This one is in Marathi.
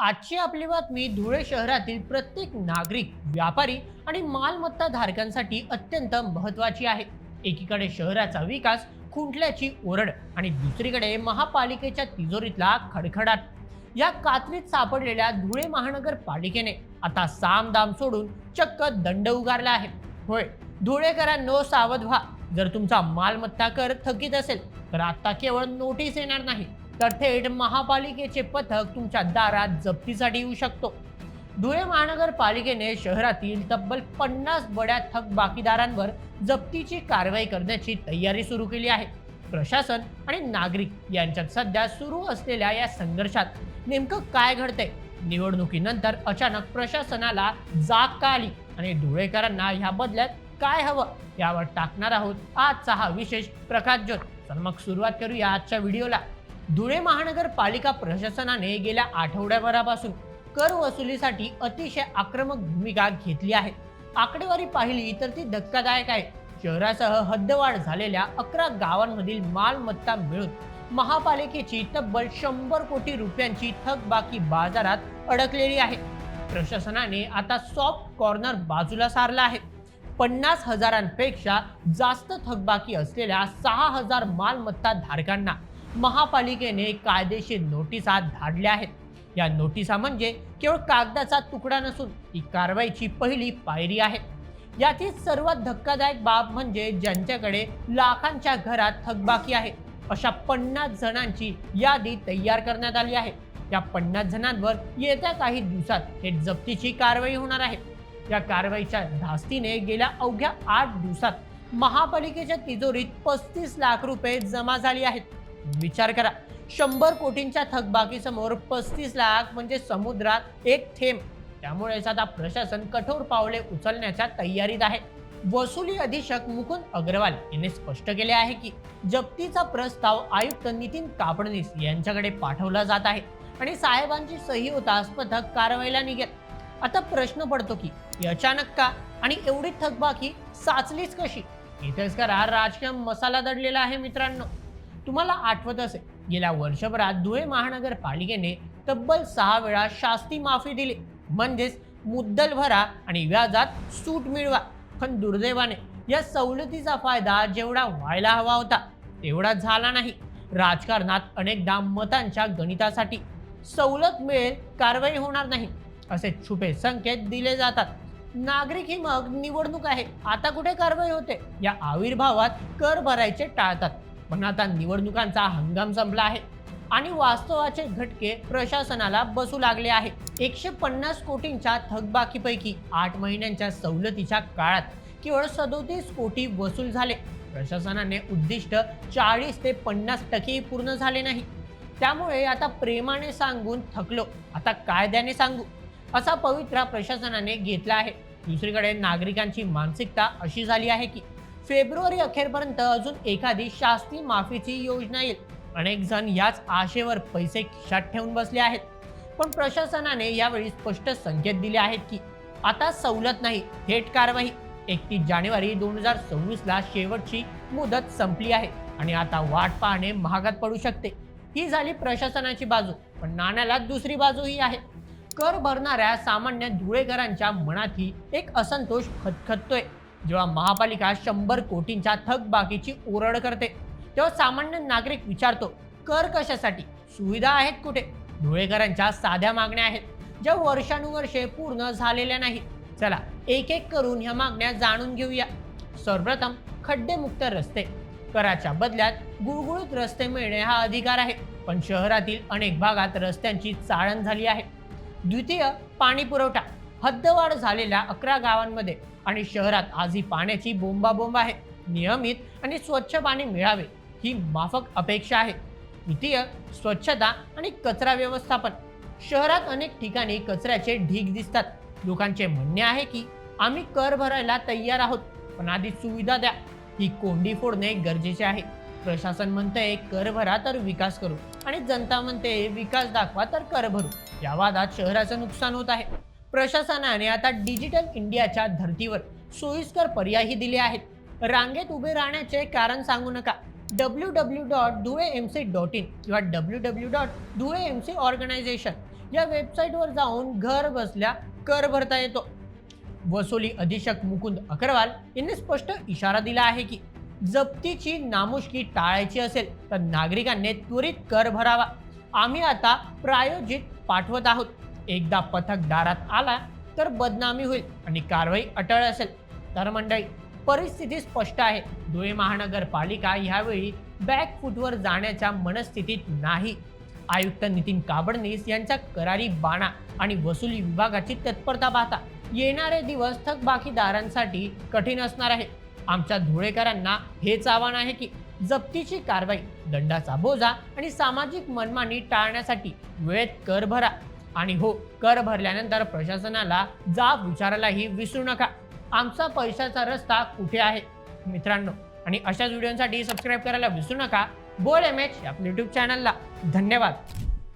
आजची आपली बातमी धुळे शहरातील प्रत्येक नागरिक, व्यापारी आणि मालमत्ता धारकांसाठी अत्यंत महत्त्वाची आहे. एकीकडे शहराचा विकास खुंटल्याची ओरड आणि दुसरीकडे महापालिकेच्या तिजोरीतला खडखडाट. या कात्रीत सापडलेल्या धुळे महानगरपालिकेने आता सामदाम सोडून चक्क दंड उगारला आहे. होय, धुळेकरांनो सावध व्हा. जर तुमचा मालमत्ता कर थकीत असेल तर आता केवळ नोटीस येणार नाही, तर थेट महापालिकेचे पथक तुमच्या दारात जप्तीसाठी येऊ शकतो. धुळे महानगरपालिकेने शहरातील तब्बल 50 बड्या थकबाकीदारांवर जप्तीची कारवाई करण्याची तयारी सुरू केली आहे. प्रशासन आणि नागरिक यांच्यात सध्या सुरू असलेल्या या संघर्षात नेमकं काय घडतंय? निवडणुकीनंतर अचानक प्रशासनाला जाग का आली आणि धुळेकरांना ह्या बदल्यात काय हवं, यावर टाकणार आहोत आजचा हा विशेष प्रकाशझोत. तर मग सुरुवात करूया आजच्या व्हिडिओला. धुळे महानगरपालिका प्रशासनाने गेल्या आठवड्याभरापासून कर वसुलीसाठी अतिशय आक्रमक भूमिका घेतली आहे. आकडेवारी पाहिली तर ती धक्कादायक आहे. शहरासह हद्दवाढ झालेल्या 11 गावांमधील मालमत्ता मिळून महापालिकेची तब्बल 100 कोटी रुपयांची थकबाकी बाजारात अडकलेली आहे. प्रशासनाने आता सॉफ्ट कॉर्नर बाजूला सारला आहे. 50,000पेक्षा जास्त थकबाकी असलेल्या 6,000 मालमत्ता धारकांना महापालिकेने कायदेशीर नोटिसा धाडल्या आहेत. या नोटिसा म्हणजे केवळ कागदाचा तुकडा नसून ती कारवाईची पहिली पायरी आहे. यातील सर्वात धक्कादायक बाब म्हणजे ज्यांच्याकडे लाखांच्या घरात थकबाकी आहे अशा 50 जणांची यादी तयार करण्यात आली आहे. या 50 जणांवर येत्या काही दिवसात थेट जप्तीची कारवाई होणार आहे. या कारवाईच्या धास्तीने गेल्या अवघ्या 8 दिवसात महापालिकेच्या तिजोरीत 35 लाख रुपये जमा झाले आहेत. विचार करा, 100 कोटींच्या थकबाकीसमोर 35 लाख म्हणजे समुद्रात एक थेंब. त्यामुळेच आता प्रशासन कठोर पावले उचलण्याच्या तयारीत आहे. वसुली अधीक्षक मुकुंद अग्रवाल यांनी स्पष्ट केले आहे की जप्तीचा प्रस्ताव आयुक्त नितीन कापडनीस यांच्याकडे पाठवला जात आहे आणि साहेबांची सही होताच पथक कारवाईला निघेल. आता प्रश्न पडतो की अचानक का आणि एवढी थकबाकी साचलीच कशी? इथेच करा राजकीय मसाला दडलेला आहे मित्रांनो. तुम्हाला आठवत असेल, गेल्या वर्षभरात धुळे महानगरपालिकेने तब्बल 6 वेळा शास्ती माफी दिली, म्हणजेच मुद्दल भरा आणि व्याजात सूट मिळवा. पण दुर्दैवाने या सवलतीचा फायदा जेवढा व्हायला हवा होता तेवढा झाला नाही. राजकारणात अनेकदा मतांच्या गणितासाठी सवलत मिळेल, कारवाई होणार नाही असे छुपे संकेत दिले जातात. नागरिक ही मग निवडणूक आहे, आता कुठे कारवाई होते या आविर्भावात कर भरायचे टाळतात. पण आता निवडणुकांचा हंगाम संपला आहे आणि वास्तवाचे झटके प्रशासनाला बसू लागले आहे. 150 कोटींच्या थकबाकीपैकी 8 महिन्यांच्या सवलतीच्या काळात केवळ 37 कोटी वसूल झाले. प्रशासनाने उद्दिष्ट 40 ते 50% पूर्ण झाले नाही. त्यामुळे आता प्रेमाने सांगून थकलो, आता कायद्याने सांगू असा पवित्रा प्रशासनाने घेतला आहे. दुसरीकडे नागरिकांची मानसिकता अशी झाली आहे की फेब्रुवारी अखेरपर्यंत अजून एखादी शास्ती माफीची योजना येईल. अनेक जण याच आशेवर पैसे खिशात ठेवून बसले आहेत. पण प्रशासनाने यावेळी स्पष्ट संकेत दिले आहेत की आता सवलत नाही, थेट कारवाई. 31 जानेवारी 2026ला शेवटची मुदत संपली आहे आणि आता वाट पाहणे महागात पडू शकते. ही झाली प्रशासनाची बाजू, पण नाण्याला दुसरी बाजूही आहे. कर भरणाऱ्या सामान्य धुळेकरांच्या मनातही एक असंतोष खदखदतोय. जेव्हा महापालिका 100 कोटींच्या थकबाकीची ओरड करते तेव्हा सामान्य नागरिक विचारतो, कर कशासाठी? सुविधा आहेत कुठे? धुळेकरांच्या साध्या मागण्या आहेत ज्या वर्षानुवर्षे पूर्ण झालेल्या नाहीत. चला एक एक करून ह्या मागण्या जाणून घेऊया. सर्वप्रथम खड्डेमुक्त रस्ते. कराच्या बदल्यात गुळगुळीत रस्ते मिळणे हा अधिकार आहे, पण शहरातील अनेक भागात रस्त्यांची चाळण झाली आहे. द्वितीय, पाणी पुरवठा. हद्दवाढ झालेल्या 11 गावांमध्ये आणि शहरात आजही पाण्याची बोंबाबोंब आहे. नियमित आणि स्वच्छ पाणी मिळावे ही माफक अपेक्षा आहे. तृतीय, स्वच्छता आणि कचरा व्यवस्थापन. शहरात अनेक ठिकाणी कचऱ्याचे ढीग दिसतात. लोकांचे म्हणणे आहे की आम्ही कर भरायला तयार आहोत, पण आधी सुविधा द्या. ही कोंडी फोडणे गरजेचे आहे. प्रशासन म्हणते कर भरा तर विकास करू आणि जनता म्हणते विकास दाखवा तर कर भरू. या वादात शहराचं नुकसान होत आहे. प्रशासनाने आता डिजिटल इंडियाच्या धर्तीवर सोयीस्कर पर्यायही दिले आहेत. रांगेत उभे राहण्याचे कारण सांगू नका. www.dhuemc.in किंवा www.dhuemcorganization या वेबसाईटवर जाऊन घर बसल्या कर भरता येतो. वसुली अधीक्षक मुकुंद अग्रवाल यांनी स्पष्ट इशारा दिला आहे की जप्तीची नामुष्की टाळायची असेल तर नागरिकांनी त्वरित कर भरावा. आम्ही आता प्रायोजित पाठवत आहोत. एकदा पथक दारात आला तर बदनामी होईल आणि कारवाई अटळ असेल. तर मंडळी, परिस्थिती स्पष्ट आहे. धुळे महानगरपालिका यावेळी बॅकफूटवर जाण्याच्या मनस्थितीत नाही. आयुक्त नितीन काबडनीस यांच्या करारी बाणा आणि वसुली विभागाची तत्परता पाहता येणारे दिवस थकबाकीदारांसाठी कठीण असणार आहे. आमच्या धुळेकरांना हेच आव्हान आहे की जप्तीची कारवाई, दंडाचा बोजा आणि सामाजिक मनमानी टाळण्यासाठी वेळेत कर भरा. आणि हो, कर भरल्यानंतर प्रशासनाला जाब विचारायलाही विसरू नका. आमचा पैशाचा रस्ता कुठे आहे मित्रांनो. आणि अशाच व्हिडिओसाठी सबस्क्राईब करायला विसरू नका. बोल MH आपल्या YouTube चॅनलला. धन्यवाद.